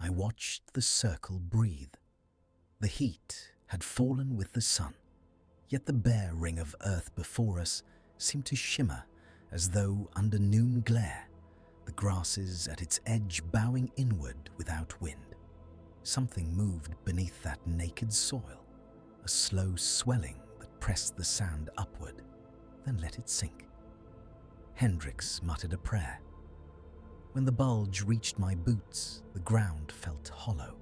I watched the circle breathe. The heat had fallen with the sun, yet the bare ring of earth before us seemed to shimmer as though under noon glare, the grasses at its edge bowing inward without wind. Something moved beneath that naked soil, a slow swelling that pressed the sand upward, then let it sink. Hendricks muttered a prayer. When the bulge reached my boots, the ground felt hollow.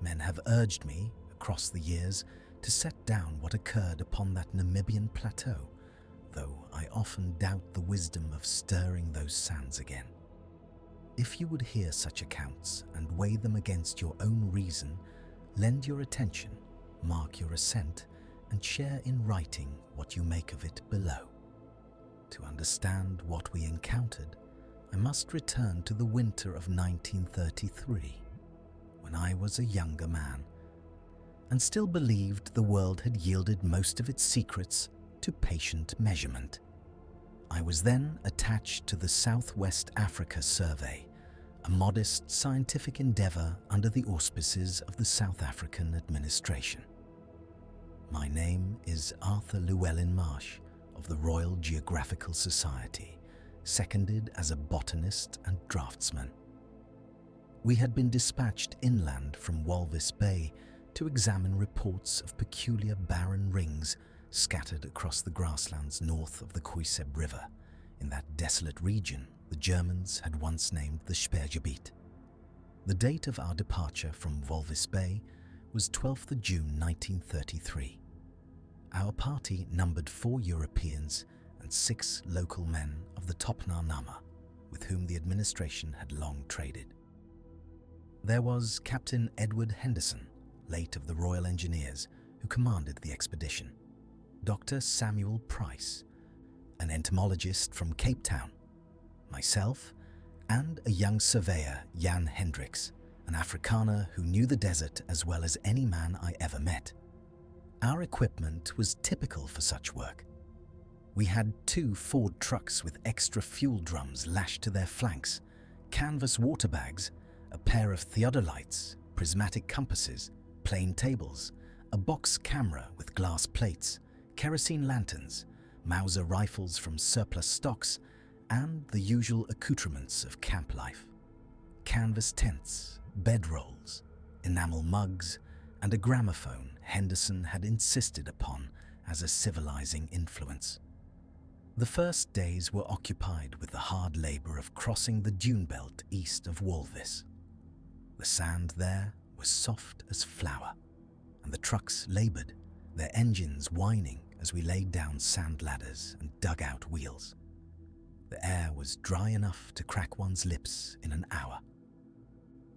Men have urged me, across the years, to set down what occurred upon that Namibian plateau, though I often doubt the wisdom of stirring those sands again. If you would hear such accounts and weigh them against your own reason, lend your attention, mark your assent, and share in writing what you make of it below. To understand what we encountered, I must return to the winter of 1933, when I was a younger man, and still believed the world had yielded most of its secrets to patient measurement. I was then attached to the Southwest Africa Survey, a modest scientific endeavour under the auspices of the South African administration. My name is Arthur Llewellyn Marsh of the Royal Geographical Society, seconded as a botanist and draftsman. We had been dispatched inland from Walvis Bay to examine reports of peculiar barren rings scattered across the grasslands north of the Koiseb River, in that desolate region the Germans had once named the Sperrgebiet. The date of our departure from Walvis Bay was 12th of June 1933. Our party numbered 4 Europeans and 6 local men of the Topnar Nama, with whom the administration had long traded. There was Captain Edward Henderson, late of the Royal Engineers, who commanded the expedition, Dr. Samuel Price, an entomologist from Cape Town, myself, and a young surveyor, Jan Hendricks, an Afrikaner who knew the desert as well as any man I ever met. Our equipment was typical for such work. We had 2 Ford trucks with extra fuel drums lashed to their flanks, canvas water bags, a pair of theodolites, prismatic compasses, plane tables, a box camera with glass plates, kerosene lanterns, Mauser rifles from surplus stocks, and the usual accoutrements of camp life. Canvas tents, bedrolls, enamel mugs, and a gramophone Henderson had insisted upon as a civilizing influence. The first days were occupied with the hard labor of crossing the dune belt east of Walvis. The sand there was soft as flour, and the trucks labored, their engines whining as we laid down sand ladders and dug out wheels. The air was dry enough to crack one's lips in an hour.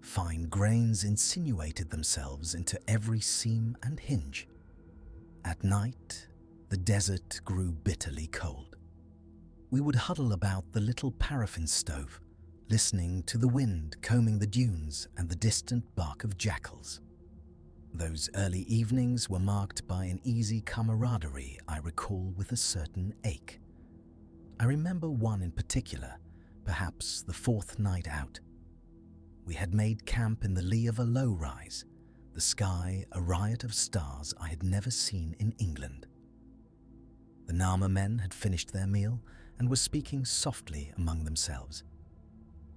Fine grains insinuated themselves into every seam and hinge. At night, the desert grew bitterly cold. We would huddle about the little paraffin stove, listening to the wind combing the dunes and the distant bark of jackals. Those early evenings were marked by an easy camaraderie I recall with a certain ache. I remember one in particular, perhaps the 4th night out. We had made camp in the lee of a low-rise, the sky a riot of stars I had never seen in England. The Nama men had finished their meal and were speaking softly among themselves.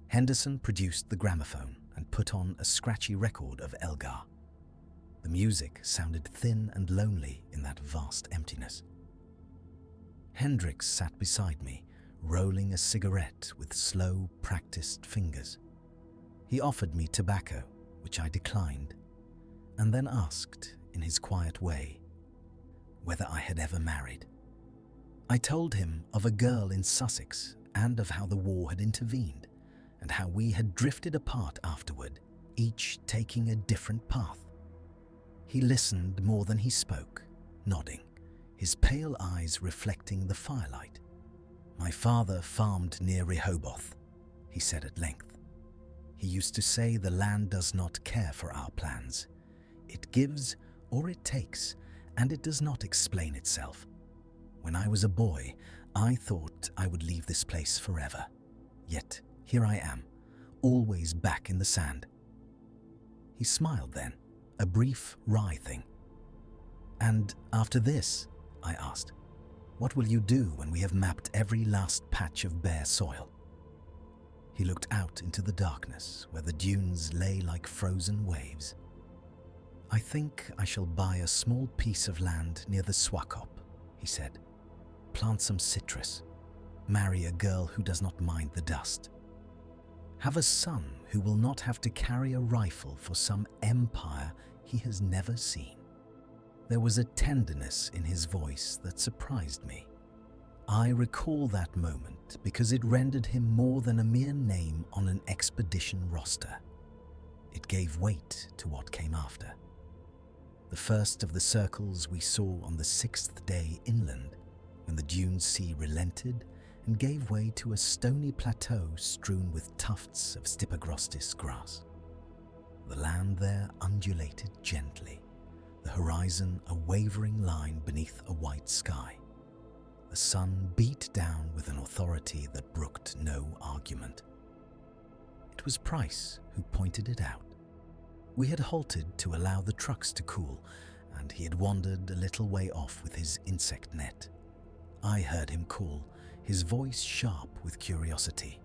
Henderson produced the gramophone and put on a scratchy record of Elgar. The music sounded thin and lonely in that vast emptiness. Hendricks sat beside me, rolling a cigarette with slow, practiced fingers. He offered me tobacco, which I declined, and then asked, in his quiet way, whether I had ever married. I told him of a girl in Sussex and of how the war had intervened, and how we had drifted apart afterward, each taking a different path. He listened more than he spoke, nodding, his pale eyes reflecting the firelight. "My father farmed near Rehoboth," he said at length. "He used to say the land does not care for our plans. It gives or it takes, and it does not explain itself. When I was a boy, I thought I would leave this place forever. Yet here I am, always back in the sand. He smiled then, a brief writhing. "And after this," I asked, "what will you do when we have mapped every last patch of bare soil?" He looked out into the darkness where the dunes lay like frozen waves. "I think I shall buy a small piece of land near the Swakop," he said. "Plant some citrus. Marry a girl who does not mind the dust. Have a son who will not have to carry a rifle for some empire he has never seen." There was a tenderness in his voice that surprised me. I recall that moment because it rendered him more than a mere name on an expedition roster. It gave weight to what came after. The first of the circles we saw on the 6th day inland, when the dune sea relented and gave way to a stony plateau strewn with tufts of Stipagrostis grass. The land there undulated gently, the horizon a wavering line beneath a white sky. The sun beat down with an authority that brooked no argument. It was Price who pointed it out. We had halted to allow the trucks to cool, and he had wandered a little way off with his insect net. I heard him call, his voice sharp with curiosity.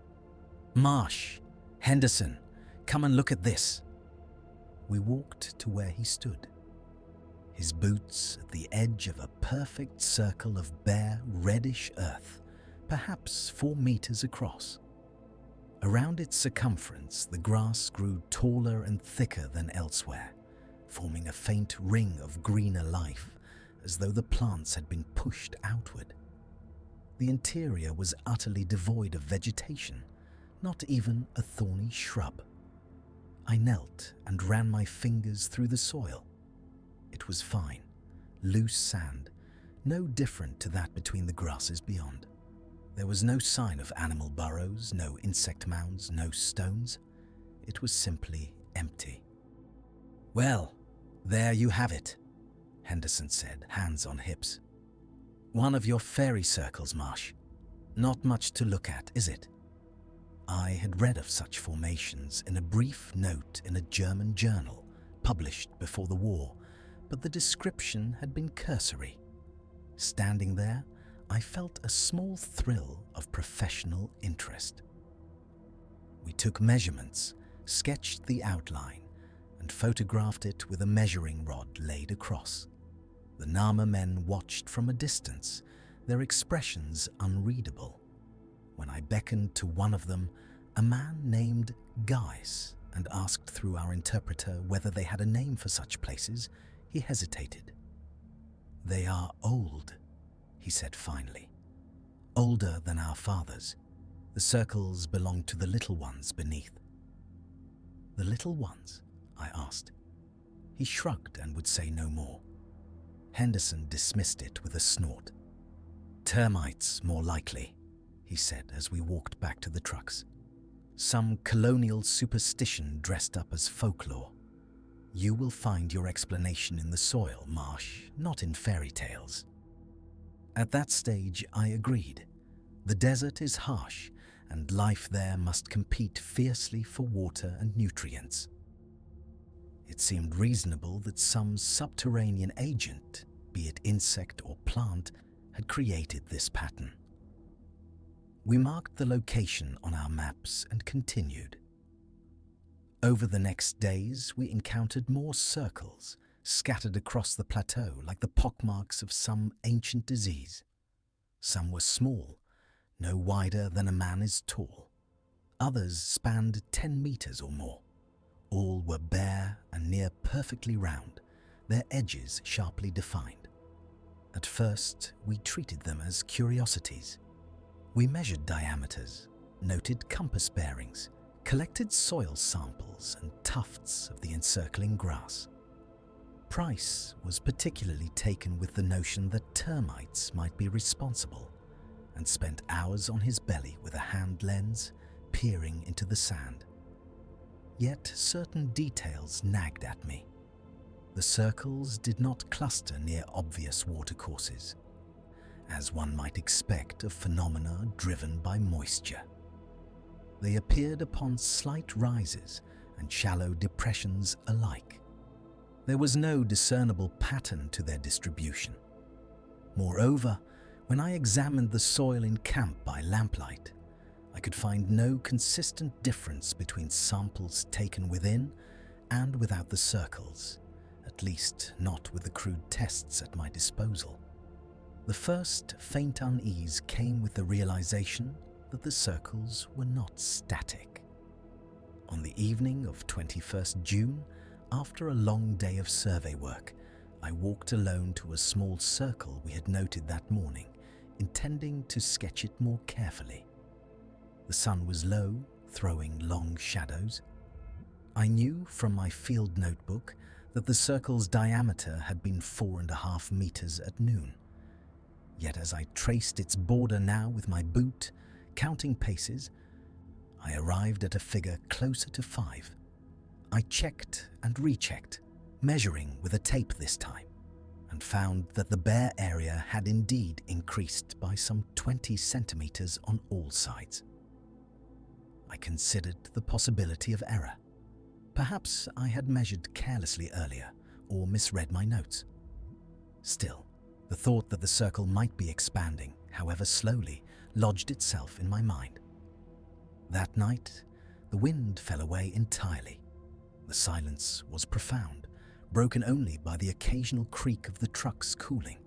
"Marsh! Henderson! Come and look at this!" We walked to where he stood, his boots at the edge of a perfect circle of bare, reddish earth, perhaps 4 meters across. Around its circumference, the grass grew taller and thicker than elsewhere, forming a faint ring of greener life, as though the plants had been pushed outward. The interior was utterly devoid of vegetation, not even a thorny shrub. I knelt and ran my fingers through the soil. It was fine, loose sand, no different to that between the grasses beyond. There was no sign of animal burrows, no insect mounds, no stones. It was simply empty. "Well, there you have it," Henderson said, hands on hips. "One of your fairy circles, Marsh. Not much to look at, is it?" I had read of such formations in a brief note in a German journal published before the war, but the description had been cursory. Standing there, I felt a small thrill of professional interest. We took measurements, sketched the outline, and photographed it with a measuring rod laid across. The Nama men watched from a distance, their expressions unreadable. When I beckoned to one of them, a man named Geiss, and asked through our interpreter whether they had a name for such places, he hesitated. "They are old," he said finally. "Older than our fathers. The circles belong to the little ones beneath." "The little ones?" I asked. He shrugged and would say no more. Henderson dismissed it with a snort. "Termites, more likely," he said as we walked back to the trucks. "Some colonial superstition dressed up as folklore. You will find your explanation in the soil, Marsh, not in fairy tales." At that stage, I agreed. The desert is harsh, and life there must compete fiercely for water and nutrients. It seemed reasonable that some subterranean agent, be it insect or plant, had created this pattern. We marked the location on our maps and continued. Over the next days, we encountered more circles, scattered across the plateau like the pockmarks of some ancient disease. Some were small, no wider than a man is tall. Others spanned 10 meters or more. All were bare and near perfectly round, their edges sharply defined. At first, we treated them as curiosities. We measured diameters, noted compass bearings, collected soil samples and tufts of the encircling grass. Price was particularly taken with the notion that termites might be responsible, and spent hours on his belly with a hand lens, peering into the sand. Yet certain details nagged at me. The circles did not cluster near obvious watercourses, as one might expect of phenomena driven by moisture. They appeared upon slight rises and shallow depressions alike. There was no discernible pattern to their distribution. Moreover, when I examined the soil in camp by lamplight, I could find no consistent difference between samples taken within and without the circles, at least not with the crude tests at my disposal. The first faint unease came with the realization that the circles were not static. On the evening of 21st June, after a long day of survey work, I walked alone to a small circle we had noted that morning, intending to sketch it more carefully. The sun was low, throwing long shadows. I knew from my field notebook that the circle's diameter had been 4.5 meters at noon. Yet as I traced its border now with my boot, counting paces, I arrived at a figure closer to 5. I checked and rechecked, measuring with a tape this time, and found that the bare area had indeed increased by some 20 centimeters on all sides. I considered the possibility of error. Perhaps I had measured carelessly earlier or misread my notes. Still, the thought that the circle might be expanding, however slowly, lodged itself in my mind. That night, the wind fell away entirely. The silence was profound, broken only by the occasional creak of the trucks cooling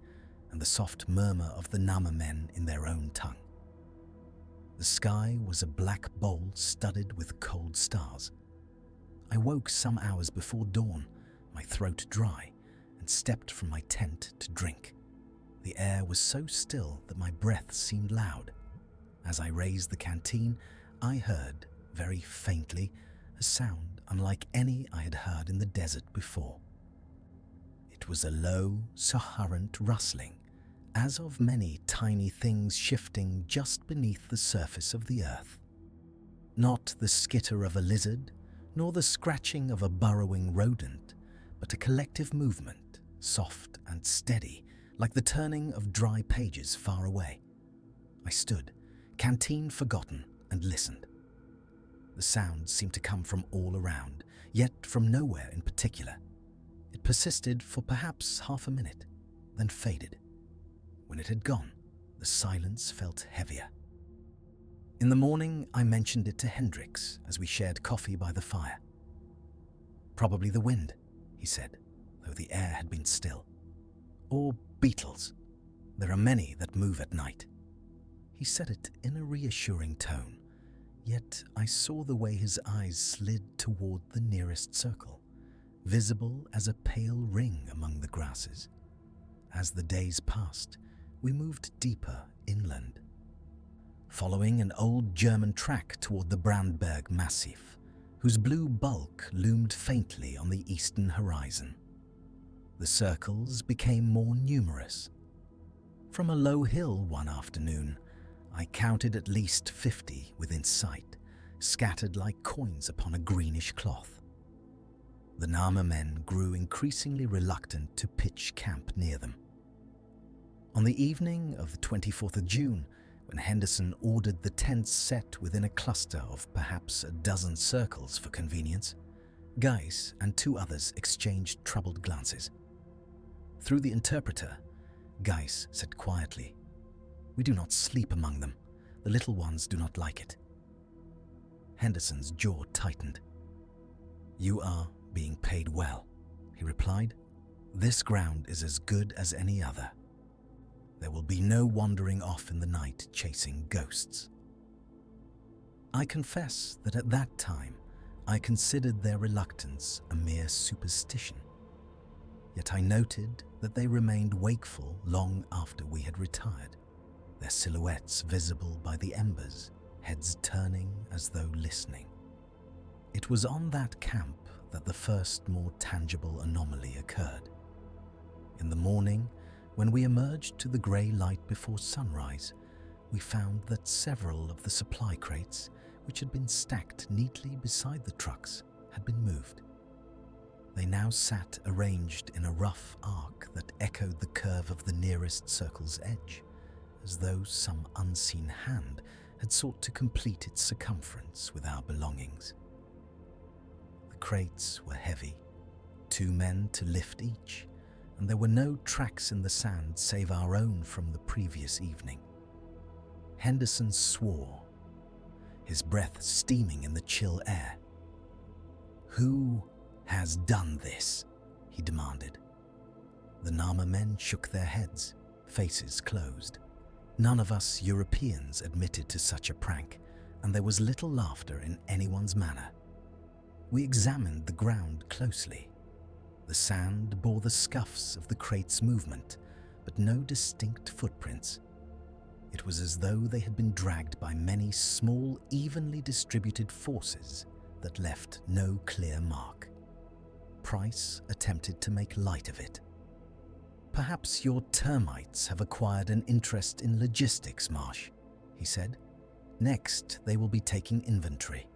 and the soft murmur of the Nama men in their own tongue. The sky was a black bowl studded with cold stars. I woke some hours before dawn, my throat dry, and stepped from my tent to drink. The air was so still that my breath seemed loud. As I raised the canteen, I heard, very faintly, a sound unlike any I had heard in the desert before. It was a low, sohurrent rustling, as of many tiny things shifting just beneath the surface of the earth. Not the skitter of a lizard, nor the scratching of a burrowing rodent, but a collective movement, soft and steady, like the turning of dry pages far away. I stood, canteen forgotten, and listened. The sound seemed to come from all around, yet from nowhere in particular. It persisted for perhaps half a minute, then faded. When it had gone, the silence felt heavier. In the morning, I mentioned it to Hendricks as we shared coffee by the fire. "Probably the wind," he said, though the air had been still. "Or beetles. There are many that move at night." He said it in a reassuring tone, yet I saw the way his eyes slid toward the nearest circle, visible as a pale ring among the grasses. As the days passed, we moved deeper inland, following an old German track toward the Brandberg Massif, whose blue bulk loomed faintly on the eastern horizon. The circles became more numerous. From a low hill one afternoon, I counted at least 50 within sight, scattered like coins upon a greenish cloth. The Nama men grew increasingly reluctant to pitch camp near them. On the evening of the 24th of June, when Henderson ordered the tents set within a cluster of perhaps a dozen circles for convenience, Geiss and 2 others exchanged troubled glances. Through the interpreter, Geiss said quietly, "We do not sleep among them. The little ones do not like it." Henderson's jaw tightened. "You are being paid well," he replied. "This ground is as good as any other. There will be no wandering off in the night chasing ghosts." I confess that at that time I considered their reluctance a mere superstition. Yet I noted that they remained wakeful long after we had retired, their silhouettes visible by the embers, heads turning as though listening. It was on that camp that the first more tangible anomaly occurred. In the morning, when we emerged to the grey light before sunrise, we found that several of the supply crates, which had been stacked neatly beside the trucks, had been moved. They now sat arranged in a rough arc that echoed the curve of the nearest circle's edge, as though some unseen hand had sought to complete its circumference with our belongings. crates were heavy, 2 men to lift each, and there were no tracks in the sand save our own from the previous evening. Henderson swore, his breath steaming in the chill air. "Who has done this?" he demanded. The Nama men shook their heads, faces closed. None of us Europeans admitted to such a prank, and there was little laughter in anyone's manner. We examined the ground closely. The sand bore the scuffs of the crate's movement, but no distinct footprints. It was as though they had been dragged by many small, evenly distributed forces that left no clear mark. Price attempted to make light of it. "Perhaps your termites have acquired an interest in logistics, Marsh," he said. "Next, they will be taking inventory."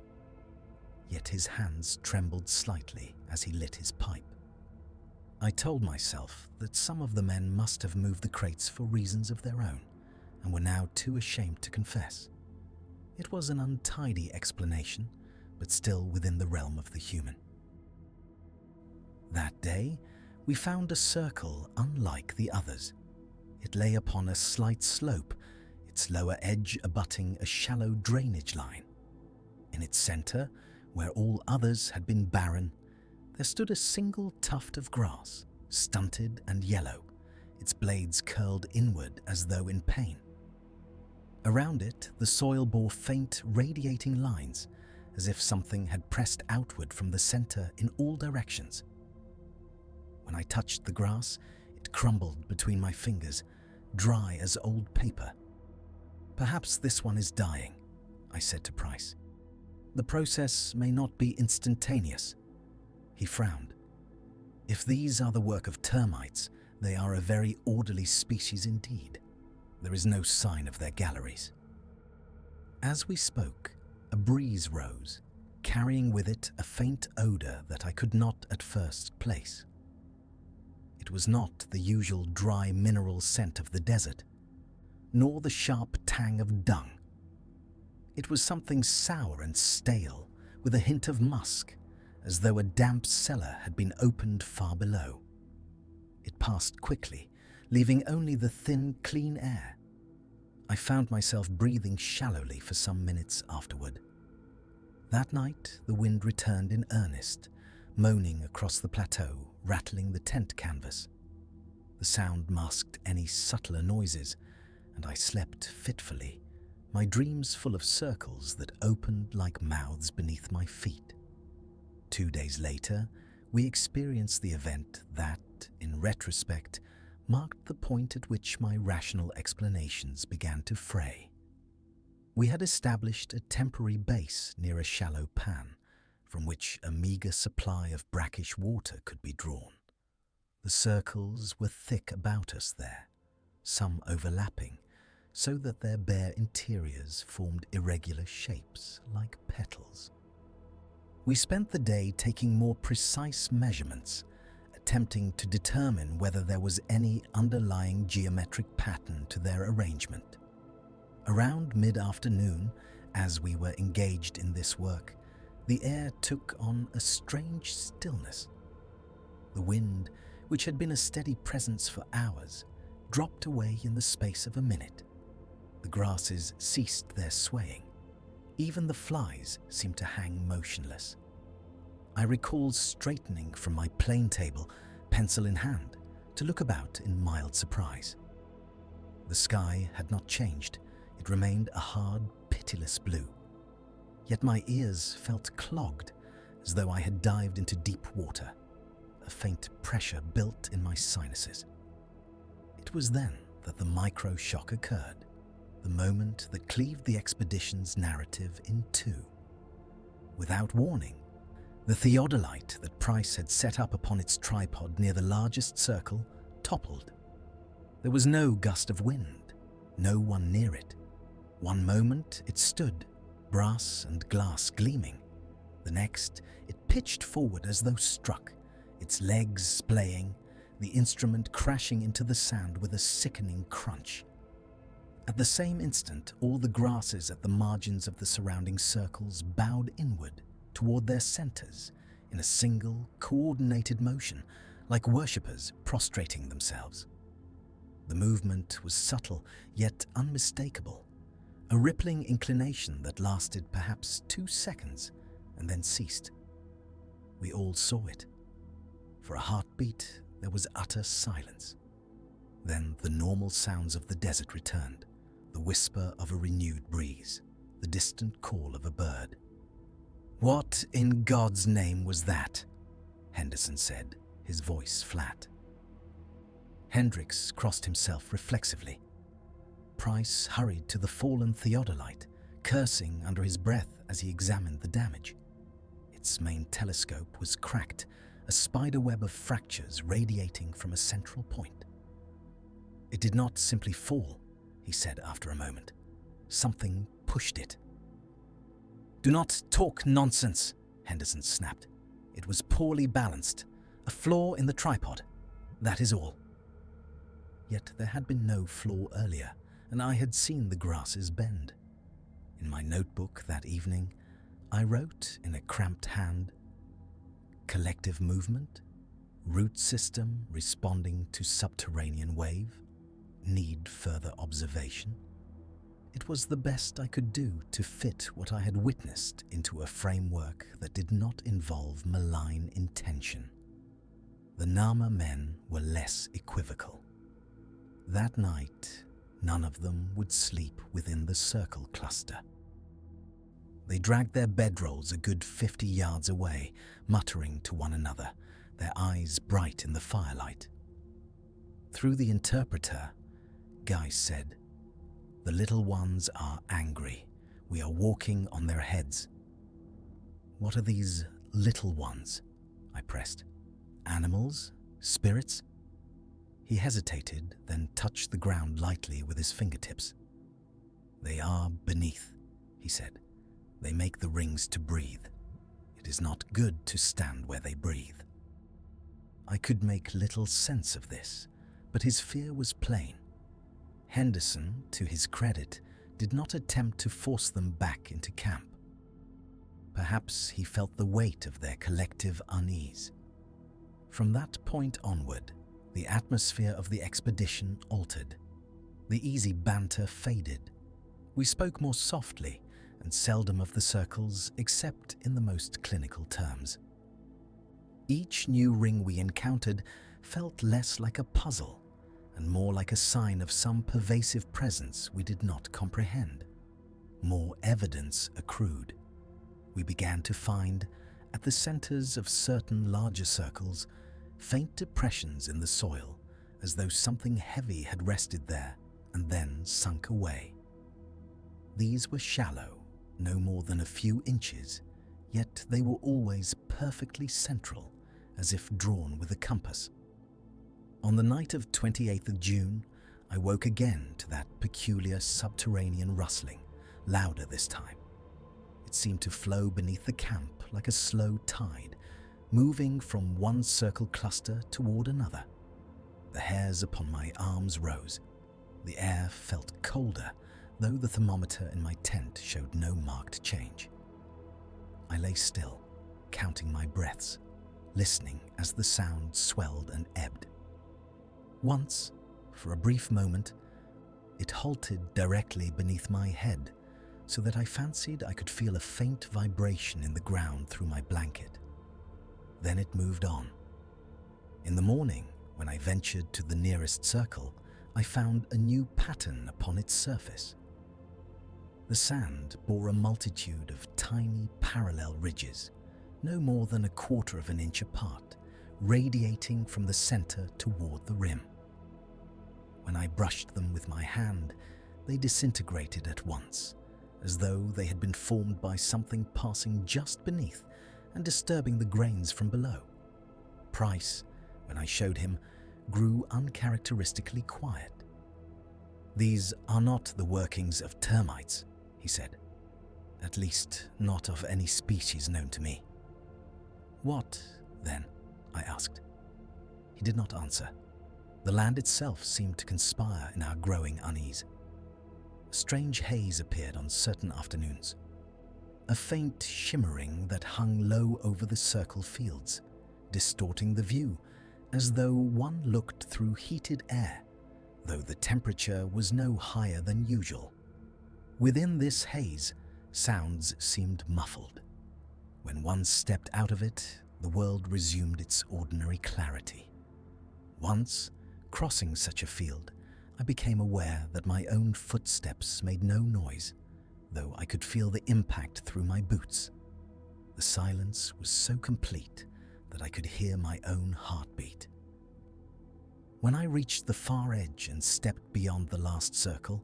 Yet his hands trembled slightly as he lit his pipe. I told myself that some of the men must have moved the crates for reasons of their own, and were now too ashamed to confess. It was an untidy explanation, but still within the realm of the human. That day, we found a circle unlike the others. It lay upon a slight slope, its lower edge abutting a shallow drainage line. In its center, where all others had been barren, there stood a single tuft of grass, stunted and yellow, its blades curled inward as though in pain. Around it, the soil bore faint, radiating lines, as if something had pressed outward from the center in all directions. When I touched the grass, it crumbled between my fingers, dry as old paper. "Perhaps this one is dying," I said to Price. "The process may not be instantaneous." He frowned. "If these are the work of termites, they are a very orderly species indeed. There is no sign of their galleries." As we spoke, a breeze rose, carrying with it a faint odor that I could not at first place. It was not the usual dry mineral scent of the desert, nor the sharp tang of dung. It was something sour and stale, with a hint of musk, as though a damp cellar had been opened far below. It passed quickly, leaving only the thin, clean air. I found myself breathing shallowly for some minutes afterward. That night, the wind returned in earnest, moaning across the plateau, rattling the tent canvas. The sound masked any subtler noises, and I slept fitfully, my dreams full of circles that opened like mouths beneath my feet. 2 days later, we experienced the event that, in retrospect, marked the point at which my rational explanations began to fray. We had established a temporary base near a shallow pan, from which a meagre supply of brackish water could be drawn. The circles were thick about us there, some overlapping, so that their bare interiors formed irregular shapes like petals. We spent the day taking more precise measurements, attempting to determine whether there was any underlying geometric pattern to their arrangement. Around mid-afternoon, as we were engaged in this work, the air took on a strange stillness. The wind, which had been a steady presence for hours, dropped away in the space of a minute. The grasses ceased their swaying. Even the flies seemed to hang motionless. I recalled straightening from my plane table, pencil in hand, to look about in mild surprise. The sky had not changed. It remained a hard, pitiless blue. Yet my ears felt clogged, as though I had dived into deep water. A faint pressure built in my sinuses. It was then that the micro-shock occurred, the moment that cleaved the expedition's narrative in two. Without warning, the theodolite that Price had set up upon its tripod near the largest circle toppled. There was no gust of wind, no one near it. One moment it stood, brass and glass gleaming. The next, it pitched forward as though struck, its legs splaying, the instrument crashing into the sand with a sickening crunch. At the same instant, all the grasses at the margins of the surrounding circles bowed inward toward their centers in a single, coordinated motion, like worshippers prostrating themselves. The movement was subtle, yet unmistakable, a rippling inclination that lasted perhaps 2 seconds and then ceased. We all saw it. For a heartbeat, there was utter silence. Then the normal sounds of the desert returned, the whisper of a renewed breeze, the distant call of a bird. "What in God's name was that?" Henderson said, his voice flat. Hendricks crossed himself reflexively. Price hurried to the fallen theodolite, cursing under his breath as he examined the damage. Its main telescope was cracked, a spiderweb of fractures radiating from a central point. "It did not simply fall," he said after a moment. "Something pushed it." "Do not talk nonsense," Henderson snapped. "It was poorly balanced, a flaw in the tripod. That is all." Yet there had been no flaw earlier, and I had seen the grasses bend. In my notebook that evening, I wrote in a cramped hand, "Collective movement, root system responding to subterranean wave, need further observation." It was the best I could do to fit what I had witnessed into a framework that did not involve malign intention. The Nama men were less equivocal. That night, none of them would sleep within the circle cluster. They dragged their bedrolls a good 50 yards away, muttering to one another, their eyes bright in the firelight. Through the interpreter, Guy said, "The little ones are angry. We are walking on their heads." "What are these little ones?" I pressed. "Animals? Spirits?" He hesitated, then touched the ground lightly with his fingertips. "They are beneath," he said. "They make the rings to breathe. It is not good to stand where they breathe." I could make little sense of this, but his fear was plain. Henderson, to his credit, did not attempt to force them back into camp. Perhaps he felt the weight of their collective unease. From that point onward, the atmosphere of the expedition altered. The easy banter faded. We spoke more softly and seldom of the circles except in the most clinical terms. Each new ring we encountered felt less like a puzzle and more like a sign of some pervasive presence we did not comprehend. More evidence accrued. We began to find, at the centers of certain larger circles, faint depressions in the soil, as though something heavy had rested there and then sunk away. These were shallow, no more than a few inches, yet they were always perfectly central, as if drawn with a compass. On the night of 28th of June, I woke again to that peculiar subterranean rustling, louder this time. It seemed to flow beneath the camp like a slow tide, moving from one circle cluster toward another. The hairs upon my arms rose. The air felt colder, though the thermometer in my tent showed no marked change. I lay still, counting my breaths, listening as the sound swelled and ebbed. Once, for a brief moment, it halted directly beneath my head, so that I fancied I could feel a faint vibration in the ground through my blanket. Then it moved on. In the morning, when I ventured to the nearest circle, I found a new pattern upon its surface. The sand bore a multitude of tiny parallel ridges, no more than a quarter of an inch apart, radiating from the center toward the rim. When I brushed them with my hand, they disintegrated at once, as though they had been formed by something passing just beneath and disturbing the grains from below. Price, when I showed him, grew uncharacteristically quiet. "These are not the workings of termites," he said. "At least, not of any species known to me." "What, then?" I asked. He did not answer. The land itself seemed to conspire in our growing unease. A strange haze appeared on certain afternoons. a faint shimmering that hung low over the circle fields, distorting the view as though one looked through heated air, though the temperature was no higher than usual. Within this haze, sounds seemed muffled. When one stepped out of it, the world resumed its ordinary clarity. Once, crossing such a field, I became aware that my own footsteps made no noise, though I could feel the impact through my boots. The silence was so complete that I could hear my own heartbeat. When I reached the far edge and stepped beyond the last circle,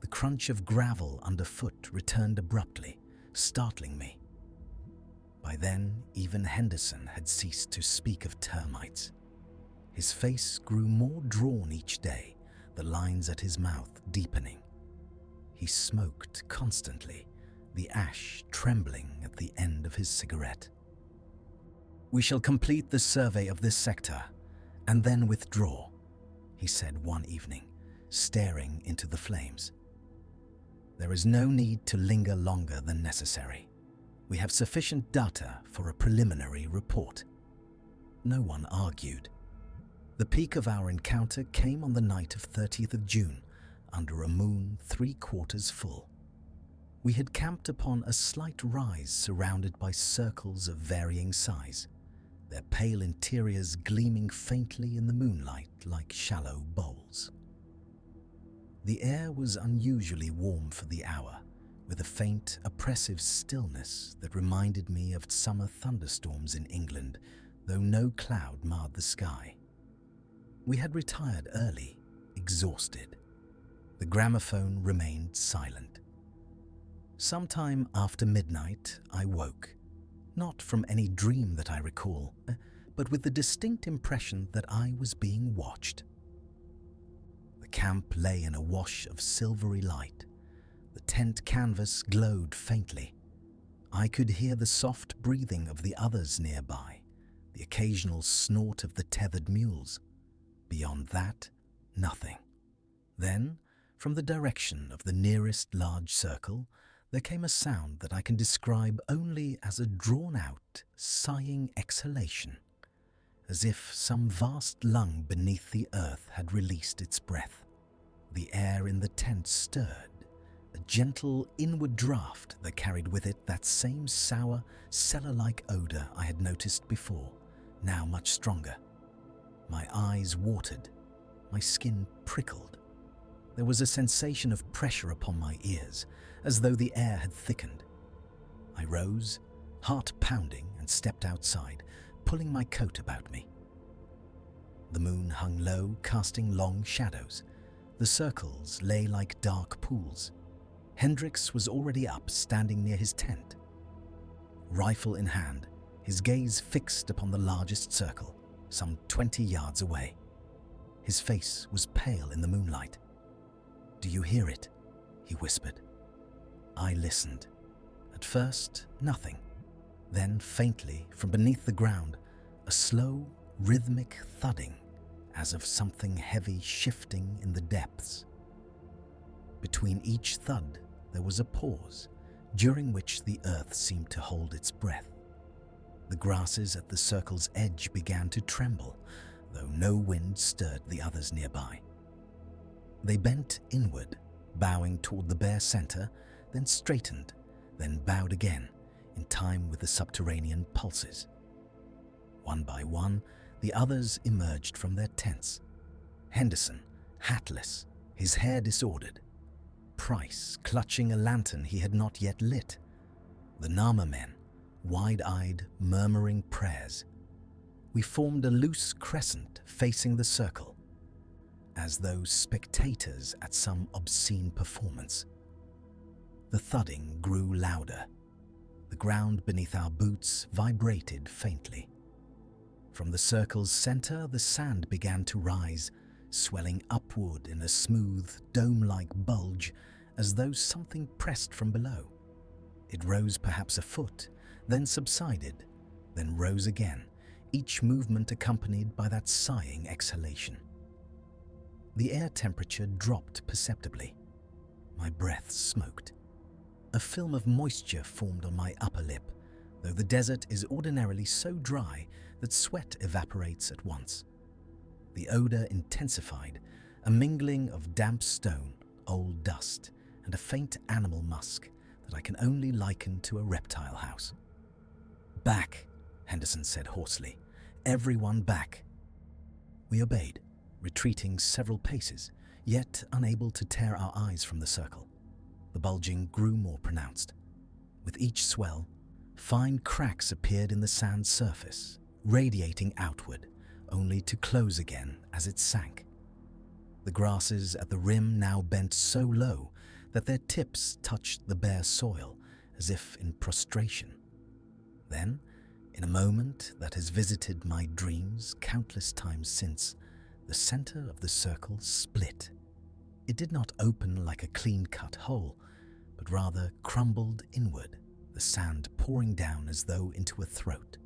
the crunch of gravel underfoot returned abruptly, startling me. By then, even Henderson had ceased to speak of termites. His face grew more drawn each day, the lines at his mouth deepening. He smoked constantly, the ash trembling at the end of his cigarette. "We shall complete the survey of this sector, and then withdraw," he said one evening, staring into the flames. "There is no need to linger longer than necessary. We have sufficient data for a preliminary report." No one argued. The peak of our encounter came on the night of 30th of June, under a moon 3/4 full. We had camped upon a slight rise surrounded by circles of varying size, their pale interiors gleaming faintly in the moonlight like shallow bowls. The air was unusually warm for the hour, with a faint, oppressive stillness that reminded me of summer thunderstorms in England, though no cloud marred the sky. We had retired early, exhausted. The gramophone remained silent. Sometime after midnight, I woke, not from any dream that I recall, but with the distinct impression that I was being watched. The camp lay in a wash of silvery light. The tent canvas glowed faintly. I could hear the soft breathing of the others nearby, the occasional snort of the tethered mules. Beyond that, nothing. Then, from the direction of the nearest large circle, there came a sound that I can describe only as a drawn-out, sighing exhalation, as if some vast lung beneath the earth had released its breath. The air in the tent stirred, a gentle inward draft that carried with it that same sour, cellar-like odor I had noticed before, now much stronger. My eyes watered, my skin prickled. There was a sensation of pressure upon my ears, as though the air had thickened. I rose, heart pounding, and stepped outside, pulling my coat about me. The moon hung low, casting long shadows. The circles lay like dark pools. Hendricks was already up, standing near his tent. Rifle in hand, his gaze fixed upon the largest circle, some 20 yards away. His face was pale in the moonlight. "Do you hear it?" he whispered. I listened. At first, nothing. Then, faintly, from beneath the ground, a slow, rhythmic thudding, as of something heavy shifting in the depths. Between each thud, there was a pause, during which the earth seemed to hold its breath. The grasses at the circle's edge began to tremble, though no wind stirred the others nearby. They bent inward, bowing toward the bare center, then straightened, then bowed again, in time with the subterranean pulses. One by one, the others emerged from their tents. Henderson, hatless, his hair disordered. Price, clutching a lantern he had not yet lit. The Nama men, wide-eyed, murmuring prayers. We formed a loose crescent facing the circle, as though spectators at some obscene performance. The thudding grew louder. The ground beneath our boots vibrated faintly. From the circle's center, the sand began to rise, swelling upward in a smooth, dome-like bulge, as though something pressed from below. It rose perhaps a foot, then subsided, then rose again, each movement accompanied by that sighing exhalation. The air temperature dropped perceptibly. My breath smoked. A film of moisture formed on my upper lip, though the desert is ordinarily so dry that sweat evaporates at once. The odor intensified, a mingling of damp stone, old dust, and a faint animal musk that I can only liken to a reptile house. "Back," Henderson said hoarsely. "Everyone back." We obeyed, retreating several paces, yet unable to tear our eyes from the circle. The bulging grew more pronounced. With each swell, fine cracks appeared in the sand's surface, radiating outward, only to close again as it sank. The grasses at the rim now bent so low that their tips touched the bare soil as if in prostration. Then, in a moment that has visited my dreams countless times since, the center of the circle split. It did not open like a clean-cut hole, but rather crumbled inward, the sand pouring down as though into a throat.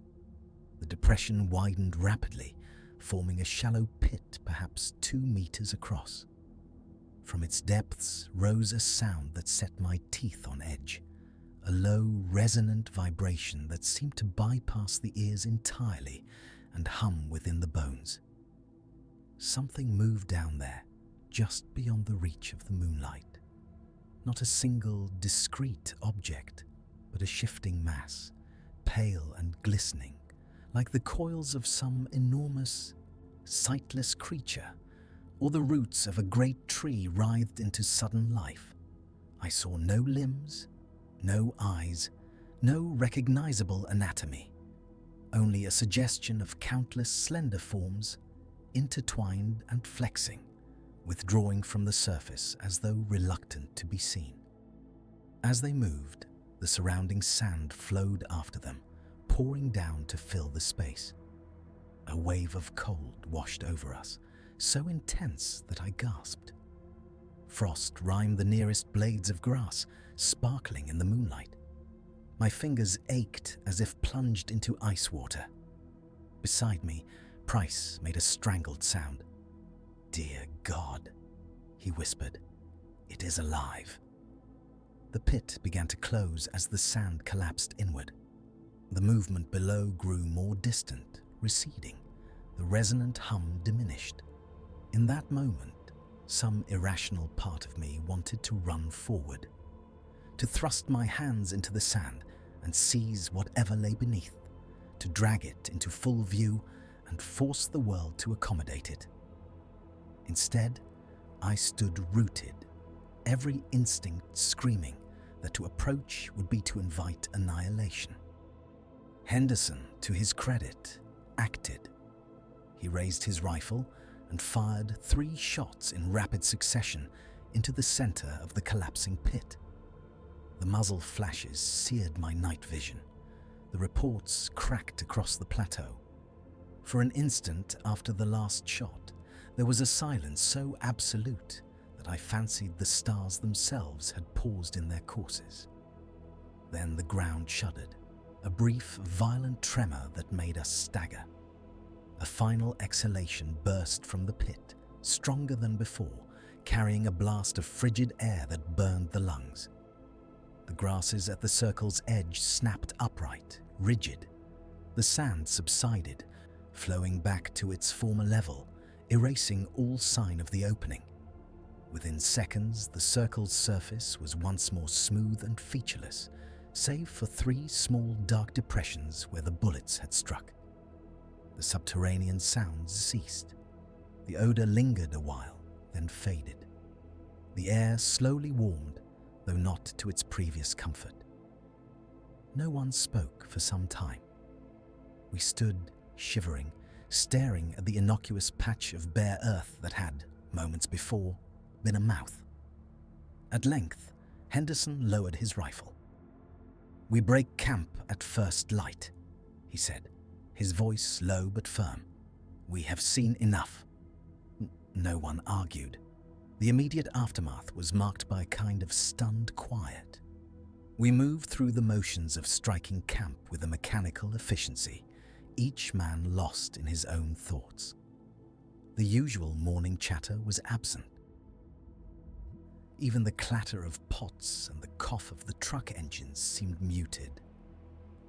The depression widened rapidly, forming a shallow pit perhaps 2 meters across. From its depths rose a sound that set my teeth on edge, a low, resonant vibration that seemed to bypass the ears entirely and hum within the bones. Something moved down there, just beyond the reach of the moonlight. Not a single discrete object, but a shifting mass, pale and glistening, like the coils of some enormous, sightless creature, or the roots of a great tree writhed into sudden life. I saw no limbs, no eyes, no recognizable anatomy, only a suggestion of countless slender forms, intertwined and flexing, withdrawing from the surface as though reluctant to be seen. As they moved, the surrounding sand flowed after them, pouring down to fill the space. A wave of cold washed over us, so intense that I gasped. Frost rimed the nearest blades of grass, sparkling in the moonlight. My fingers ached as if plunged into ice water. Beside me, Price made a strangled sound. "Dear God," he whispered, "it is alive." The pit began to close as the sand collapsed inward. The movement below grew more distant, receding. The resonant hum diminished. In that moment, some irrational part of me wanted to run forward, to thrust my hands into the sand and seize whatever lay beneath, to drag it into full view and force the world to accommodate it. Instead, I stood rooted, every instinct screaming that to approach would be to invite annihilation. Henderson, to his credit, acted. He raised his rifle and fired 3 shots in rapid succession into the center of the collapsing pit. The muzzle flashes seared my night vision. The reports cracked across the plateau. For an instant after the last shot, there was a silence so absolute that I fancied the stars themselves had paused in their courses. Then the ground shuddered, a brief, violent tremor that made us stagger. A final exhalation burst from the pit, stronger than before, carrying a blast of frigid air that burned the lungs. The grasses at the circle's edge snapped upright, rigid. The sand subsided, flowing back to its former level, erasing all sign of the opening. Within seconds, the circle's surface was once more smooth and featureless, save for 3 small dark depressions where the bullets had struck. The subterranean sounds ceased. The odor lingered a while, then faded. The air slowly warmed, though not to its previous comfort. No one spoke for some time. We stood, shivering, staring at the innocuous patch of bare earth that had, moments before, been a mouth. At length, Henderson lowered his rifle. "We break camp at first light," he said, his voice low but firm. "We have seen enough." No one argued. The immediate aftermath was marked by a kind of stunned quiet. We moved through the motions of striking camp with a mechanical efficiency, each man lost in his own thoughts. The usual morning chatter was absent. Even the clatter of pots and the cough of the truck engines seemed muted.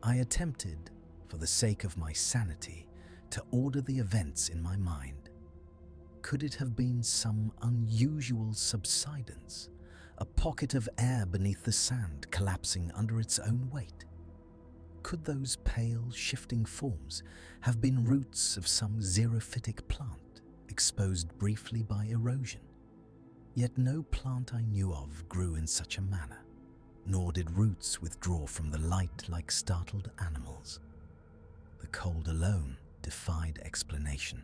I attempted, for the sake of my sanity, to order the events in my mind. Could it have been some unusual subsidence, a pocket of air beneath the sand collapsing under its own weight? Could those pale, shifting forms have been roots of some xerophytic plant, exposed briefly by erosion? Yet no plant I knew of grew in such a manner, nor did roots withdraw from the light like startled animals. The cold alone defied explanation.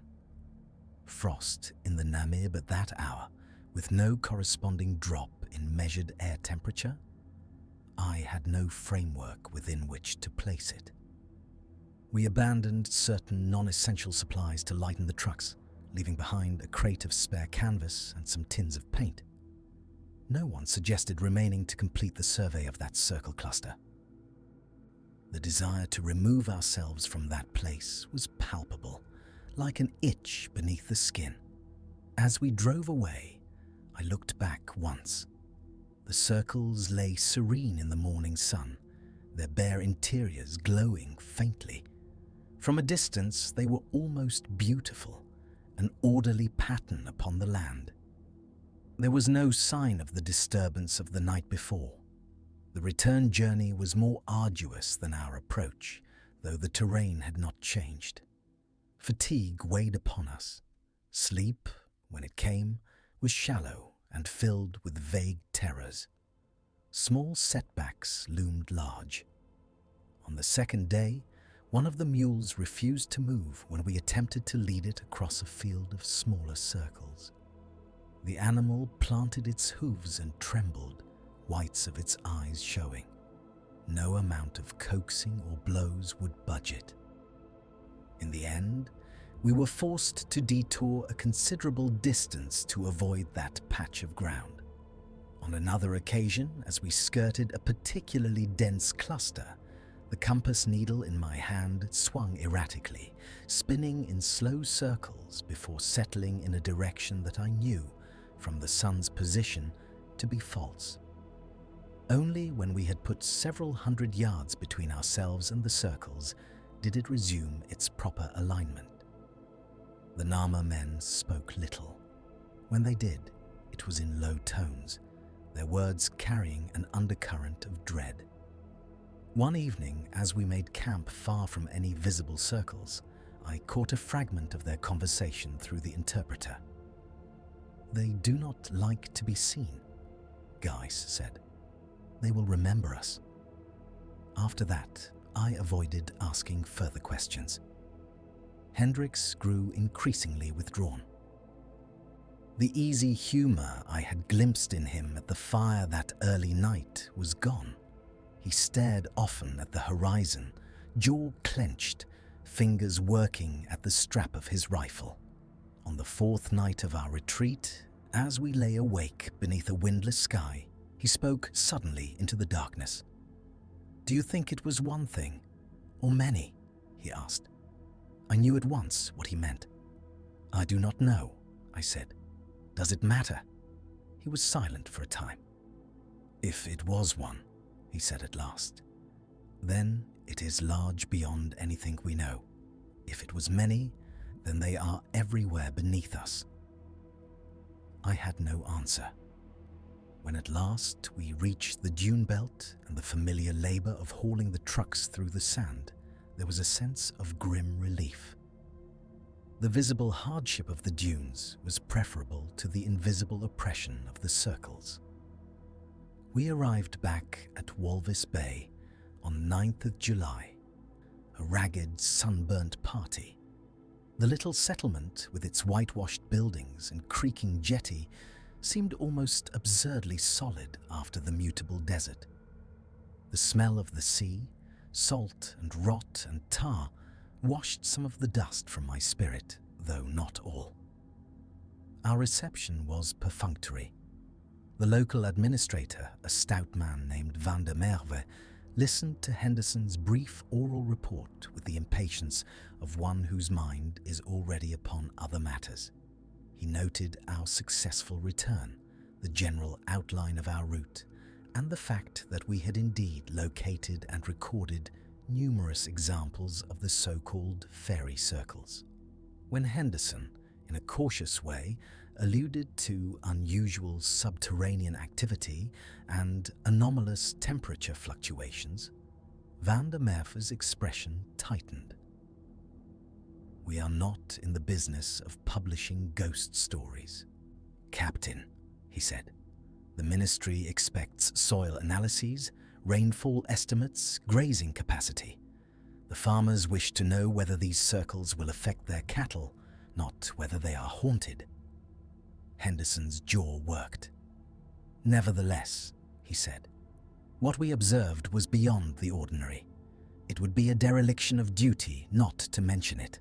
Frost in the Namib at that hour, with no corresponding drop in measured air temperature? I had no framework within which to place it. We abandoned certain non-essential supplies to lighten the trucks, leaving behind a crate of spare canvas and some tins of paint. No one suggested remaining to complete the survey of that circle cluster. The desire to remove ourselves from that place was palpable, like an itch beneath the skin. As we drove away, I looked back once. The circles lay serene in the morning sun, their bare interiors glowing faintly. From a distance, they were almost beautiful, an orderly pattern upon the land. There was no sign of the disturbance of the night before. The return journey was more arduous than our approach, though the terrain had not changed. Fatigue weighed upon us. Sleep, when it came, was shallow and filled with vague terrors. Small setbacks loomed large. On the second day, one of the mules refused to move when we attempted to lead it across a field of smaller circles. The animal planted its hooves and trembled, whites of its eyes showing. No amount of coaxing or blows would budge it. In the end, we were forced to detour a considerable distance to avoid that patch of ground. On another occasion, as we skirted a particularly dense cluster, the compass needle in my hand swung erratically, spinning in slow circles before settling in a direction that I knew, from the sun's position, to be false. Only when we had put several hundred yards between ourselves and the circles did it resume its proper alignment. The Nama men spoke little. When they did, it was in low tones, their words carrying an undercurrent of dread. One evening, as we made camp far from any visible circles, I caught a fragment of their conversation through the interpreter. "They do not like to be seen," Geiss said. "They will remember us." After that, I avoided asking further questions. Hendricks grew increasingly withdrawn. The easy humor I had glimpsed in him at the fire that early night was gone. He stared often at the horizon, jaw clenched, fingers working at the strap of his rifle. On the fourth night of our retreat, as we lay awake beneath a windless sky, he spoke suddenly into the darkness. "Do you think it was one thing, or many?" he asked. I knew at once what he meant. "I do not know," I said. "Does it matter?" He was silent for a time. "If it was one," he said at last, "then it is large beyond anything we know. If it was many, then they are everywhere beneath us." I had no answer. When at last we reached the dune belt and the familiar labor of hauling the trucks through the sand, there was a sense of grim relief. The visible hardship of the dunes was preferable to the invisible oppression of the circles. We arrived back at Walvis Bay on 9th of July, a ragged, sunburnt party. The little settlement, with its whitewashed buildings and creaking jetty, seemed almost absurdly solid after the mutable desert. The smell of the sea, salt and rot and tar, washed some of the dust from my spirit, though not all. Our reception was perfunctory. The local administrator, a stout man named Van der Merwe, listened to Henderson's brief oral report with the impatience of one whose mind is already upon other matters. He noted our successful return, the general outline of our route, and the fact that we had indeed located and recorded numerous examples of the so-called fairy circles. When Henderson, in a cautious way, alluded to unusual subterranean activity and anomalous temperature fluctuations, Van der Merwe's expression tightened. "We are not in the business of publishing ghost stories, Captain," he said. "The ministry expects soil analyses, rainfall estimates, grazing capacity. The farmers wish to know whether these circles will affect their cattle, not whether they are haunted." Henderson's jaw worked. "Nevertheless," he said, "what we observed was beyond the ordinary. It would be a dereliction of duty not to mention it."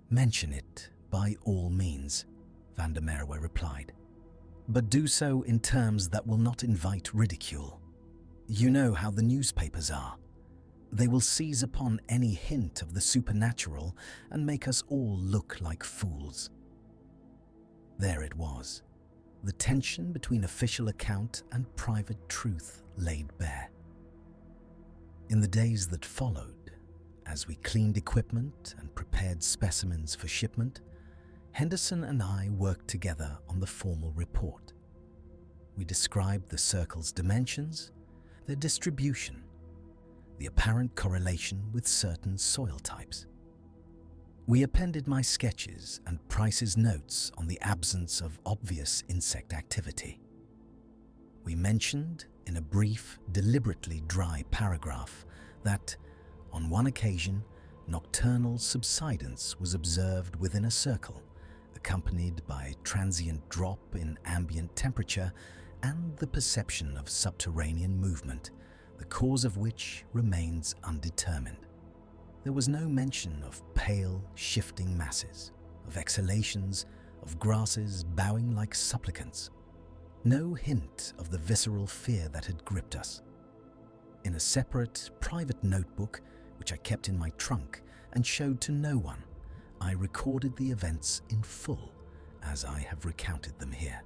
"Mention it by all means," Van der Merwe replied, "but do so in terms that will not invite ridicule. You know how the newspapers are. They will seize upon any hint of the supernatural and make us all look like fools." There it was, the tension between official account and private truth laid bare. In the days that followed, as we cleaned equipment and prepared specimens for shipment, Henderson and I worked together on the formal report. We described the circle's dimensions, their distribution, the apparent correlation with certain soil types. We appended my sketches and Price's notes on the absence of obvious insect activity. We mentioned, in a brief, deliberately dry paragraph, that, on one occasion, nocturnal subsidence was observed within a circle, accompanied by a transient drop in ambient temperature and the perception of subterranean movement, the cause of which remains undetermined. There was no mention of pale, shifting masses, of exhalations, of grasses bowing like supplicants. No hint of the visceral fear that had gripped us. In a separate, private notebook, which I kept in my trunk and showed to no one, I recorded the events in full, as I have recounted them here.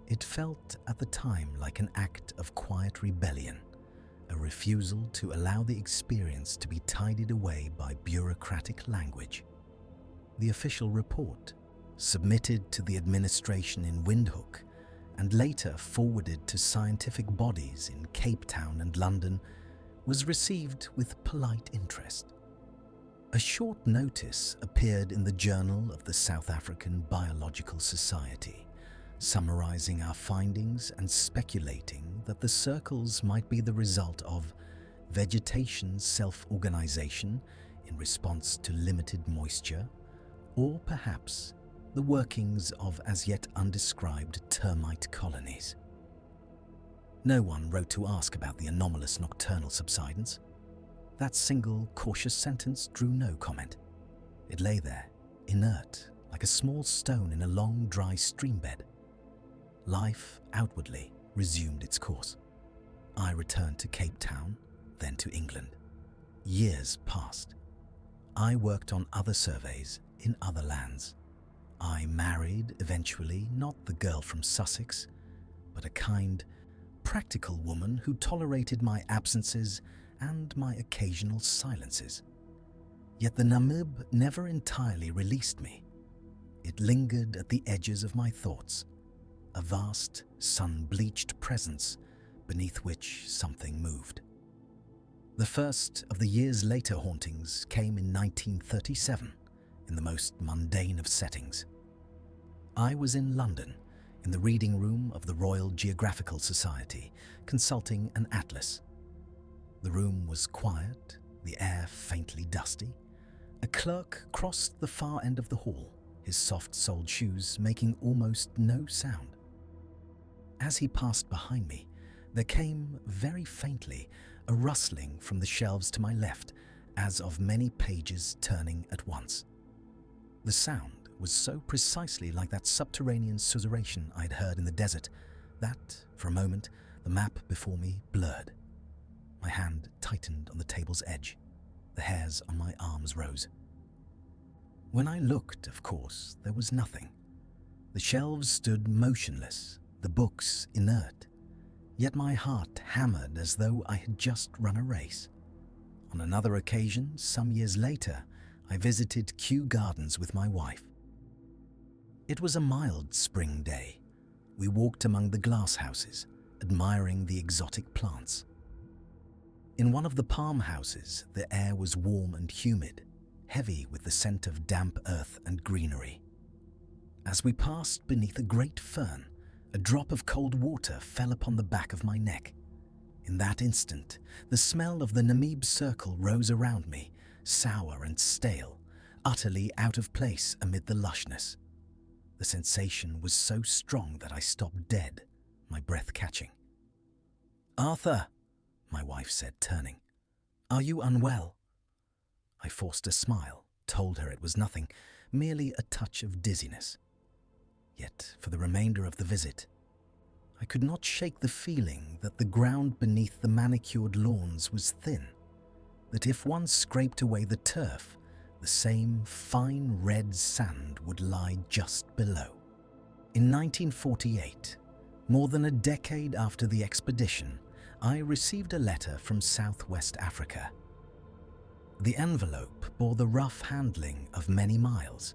It felt at the time like an act of quiet rebellion, a refusal to allow the experience to be tidied away by bureaucratic language. The official report, submitted to the administration in Windhoek and later forwarded to scientific bodies in Cape Town and London, was received with polite interest. A short notice appeared in the Journal of the South African Biological Society, summarizing our findings and speculating that the circles might be the result of vegetation self-organization in response to limited moisture, or perhaps the workings of as yet undescribed termite colonies. No one wrote to ask about the anomalous nocturnal subsidence. That single cautious sentence drew no comment. It lay there, inert, like a small stone in a long, dry streambed. Life, outwardly, resumed its course. I returned to Cape Town, then to England. Years passed. I worked on other surveys in other lands. I married, eventually, not the girl from Sussex, but a kind, practical woman who tolerated my absences and my occasional silences. Yet the Namib never entirely released me. It lingered at the edges of my thoughts, a vast, sun-bleached presence beneath which something moved. The first of the years later hauntings came in 1937, in the most mundane of settings. I was in London, in the reading room of the Royal Geographical Society, consulting an atlas. The room was quiet, the air faintly dusty. A clerk crossed the far end of the hall, his soft-soled shoes making almost no sound. As he passed behind me, there came, very faintly, a rustling from the shelves to my left, as of many pages turning at once. The sound was so precisely like that subterranean susurration I'd heard in the desert that, for a moment, the map before me blurred. My hand tightened on the table's edge. The hairs on my arms rose. When I looked, of course, there was nothing. The shelves stood motionless, the books inert, yet my heart hammered as though I had just run a race. On another occasion, some years later, I visited Kew Gardens with my wife. It was a mild spring day. We walked among the glass houses, admiring the exotic plants. In one of the palm houses, the air was warm and humid, heavy with the scent of damp earth and greenery. As we passed beneath a great fern, a drop of cold water fell upon the back of my neck. In that instant, the smell of the Namib circle rose around me, sour and stale, utterly out of place amid the lushness. The sensation was so strong that I stopped dead, my breath catching. "Arthur," my wife said, turning, "are you unwell?" I forced a smile, told her it was nothing, merely a touch of dizziness. Yet, for the remainder of the visit, I could not shake the feeling that the ground beneath the manicured lawns was thin, that if one scraped away the turf, the same fine red sand would lie just below. In 1948, more than a decade after the expedition, I received a letter from Southwest Africa. The envelope bore the rough handling of many miles.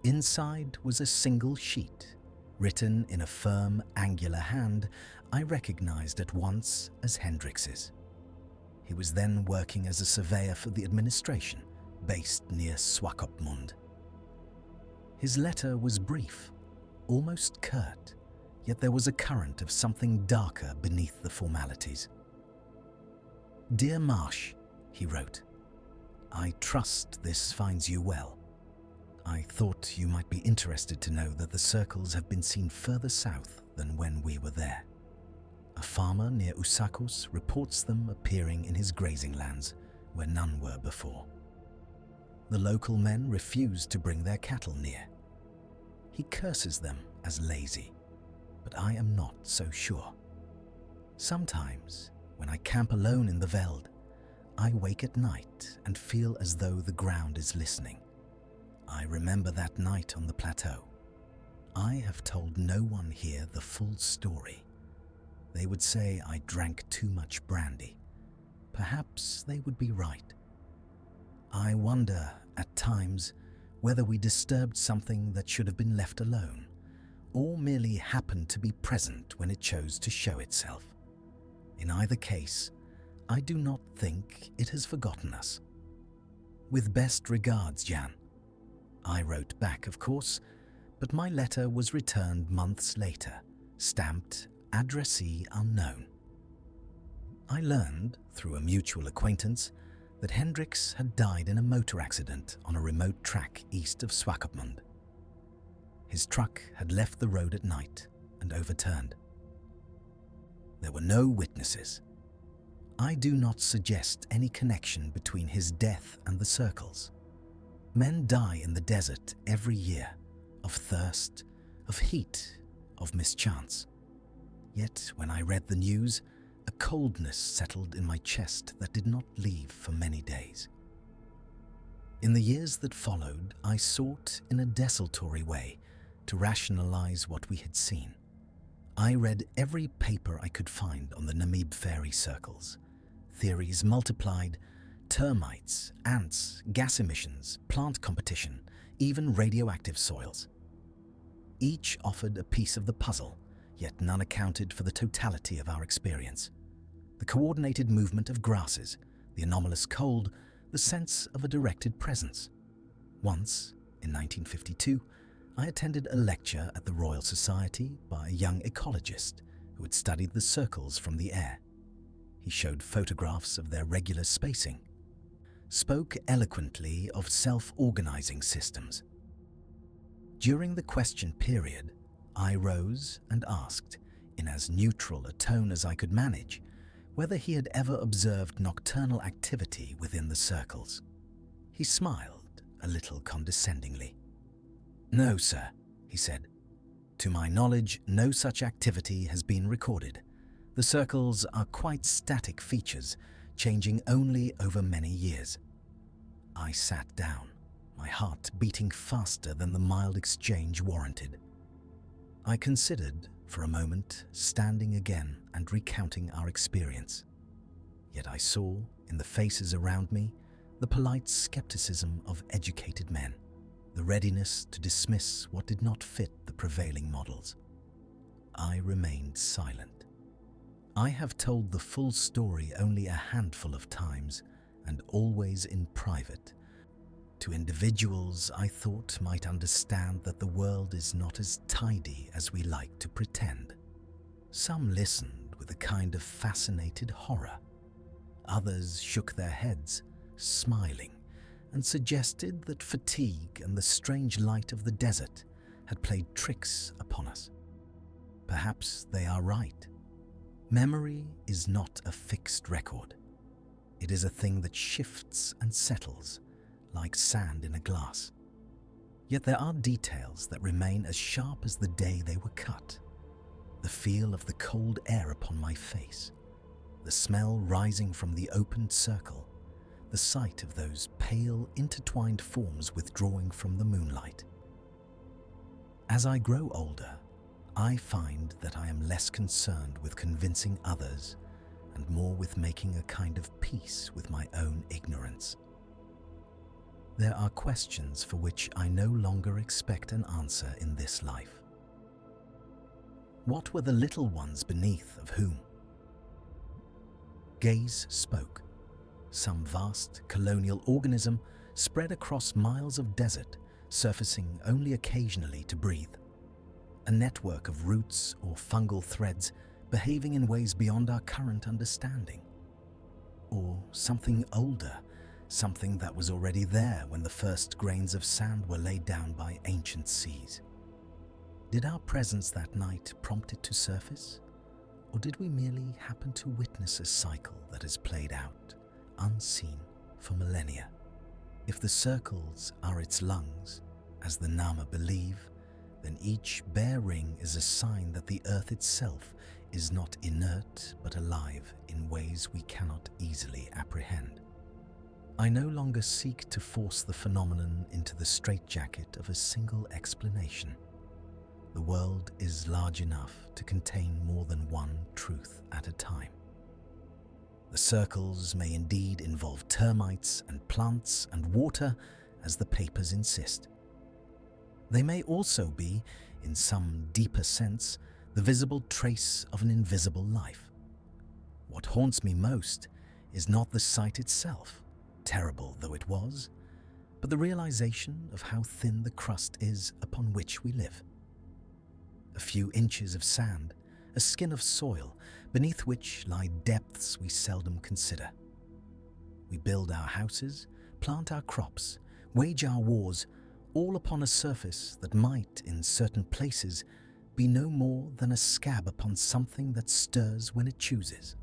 Inside was a single sheet, written in a firm, angular hand I recognized at once as Hendrix's. He was then working as a surveyor for the administration, based near Swakopmund. His letter was brief, almost curt, yet there was a current of something darker beneath the formalities. "Dear Marsh," he wrote, "I trust this finds you well. I thought you might be interested to know that the circles have been seen further south than when we were there. A farmer near Usakos reports them appearing in his grazing lands where none were before. The local men refuse to bring their cattle near. He curses them as lazy, but I am not so sure. Sometimes, when I camp alone in the veld, I wake at night and feel as though the ground is listening. I remember that night on the plateau. I have told no one here the full story. They would say I drank too much brandy. Perhaps they would be right. I wonder, at times, whether we disturbed something that should have been left alone, or merely happened to be present when it chose to show itself. In either case, I do not think it has forgotten us. With best regards, Jan." I wrote back, of course, but my letter was returned months later, stamped addressee unknown. I learned, through a mutual acquaintance, that Hendrix had died in a motor accident on a remote track east of Swakopmund. His truck had left the road at night and overturned. There were no witnesses. I do not suggest any connection between his death and the circles. Men die in the desert every year, of thirst, of heat, of mischance. Yet when I read the news, a coldness settled in my chest that did not leave for many days. In the years that followed, I sought in a desultory way to rationalize what we had seen. I read every paper I could find on the Namib fairy circles. Theories multiplied: termites, ants, gas emissions, plant competition, even radioactive soils. Each offered a piece of the puzzle, yet none accounted for the totality of our experience. The coordinated movement of grasses, the anomalous cold, the sense of a directed presence. Once, in 1952, I attended a lecture at the Royal Society by a young ecologist who had studied the circles from the air. He showed photographs of their regular spacing, spoke eloquently of self-organizing systems. During the question period, I rose and asked, in as neutral a tone as I could manage, whether he had ever observed nocturnal activity within the circles. He smiled a little condescendingly. "No, sir," he said. "To my knowledge, no such activity has been recorded. The circles are quite static features, changing only over many years." I sat down, my heart beating faster than the mild exchange warranted. I considered, for a moment, standing again and recounting our experience. Yet I saw, in the faces around me, the polite skepticism of educated men, the readiness to dismiss what did not fit the prevailing models. I remained silent. I have told the full story only a handful of times, and always in private, to individuals I thought might understand that the world is not as tidy as we like to pretend. Some listened with a kind of fascinated horror. Others shook their heads, smiling, and suggested that fatigue and the strange light of the desert had played tricks upon us. Perhaps they are right. Memory is not a fixed record. It is a thing that shifts and settles, like sand in a glass. Yet there are details that remain as sharp as the day they were cut. The feel of the cold air upon my face, the smell rising from the opened circle, the sight of those pale, intertwined forms withdrawing from the moonlight. As I grow older, I find that I am less concerned with convincing others and more with making a kind of peace with my own ignorance. There are questions for which I no longer expect an answer in this life. What were the little ones beneath of whom? Gaze spoke. Some vast colonial organism spread across miles of desert, surfacing only occasionally to breathe. A network of roots or fungal threads behaving in ways beyond our current understanding. Or something older, something that was already there when the first grains of sand were laid down by ancient seas. Did our presence that night prompt it to surface? Or did we merely happen to witness a cycle that has played out, unseen, for millennia? If the circles are its lungs, as the Nama believe, then each bare ring is a sign that the earth itself is not inert but alive in ways we cannot easily apprehend. I no longer seek to force the phenomenon into the straitjacket of a single explanation. The world is large enough to contain more than one truth at a time. The circles may indeed involve termites and plants and water, as the papers insist. They may also be, in some deeper sense, the visible trace of an invisible life. What haunts me most is not the sight itself, terrible though it was, but the realization of how thin the crust is upon which we live. A few inches of sand, a skin of soil, beneath which lie depths we seldom consider. We build our houses, plant our crops, wage our wars, all upon a surface that might, in certain places, be no more than a scab upon something that stirs when it chooses.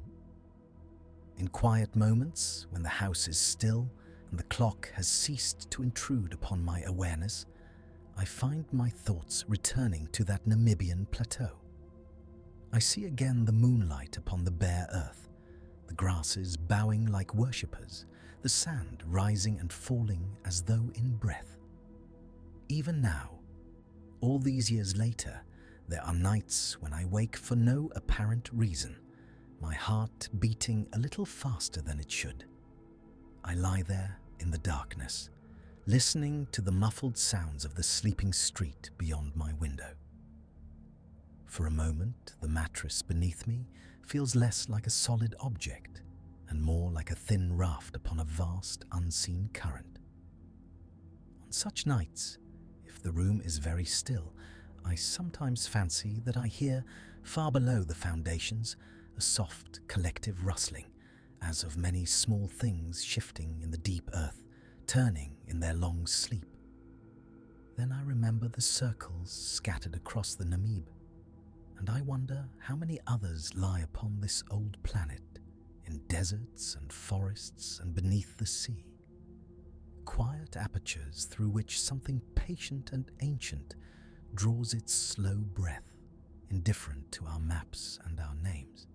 In quiet moments, when the house is still and the clock has ceased to intrude upon my awareness, I find my thoughts returning to that Namibian plateau. I see again the moonlight upon the bare earth, the grasses bowing like worshippers, the sand rising and falling as though in breath. Even now, all these years later, there are nights when I wake for no apparent reason, my heart beating a little faster than it should. I lie there in the darkness, listening to the muffled sounds of the sleeping street beyond my window. For a moment, the mattress beneath me feels less like a solid object and more like a thin raft upon a vast, unseen current. On such nights, if the room is very still, I sometimes fancy that I hear, far below the foundations, a soft, collective rustling, as of many small things shifting in the deep earth, turning in their long sleep. Then I remember the circles scattered across the Namib, and I wonder how many others lie upon this old planet, in deserts and forests and beneath the sea. Quiet apertures through which something patient and ancient draws its slow breath, indifferent to our maps and our names.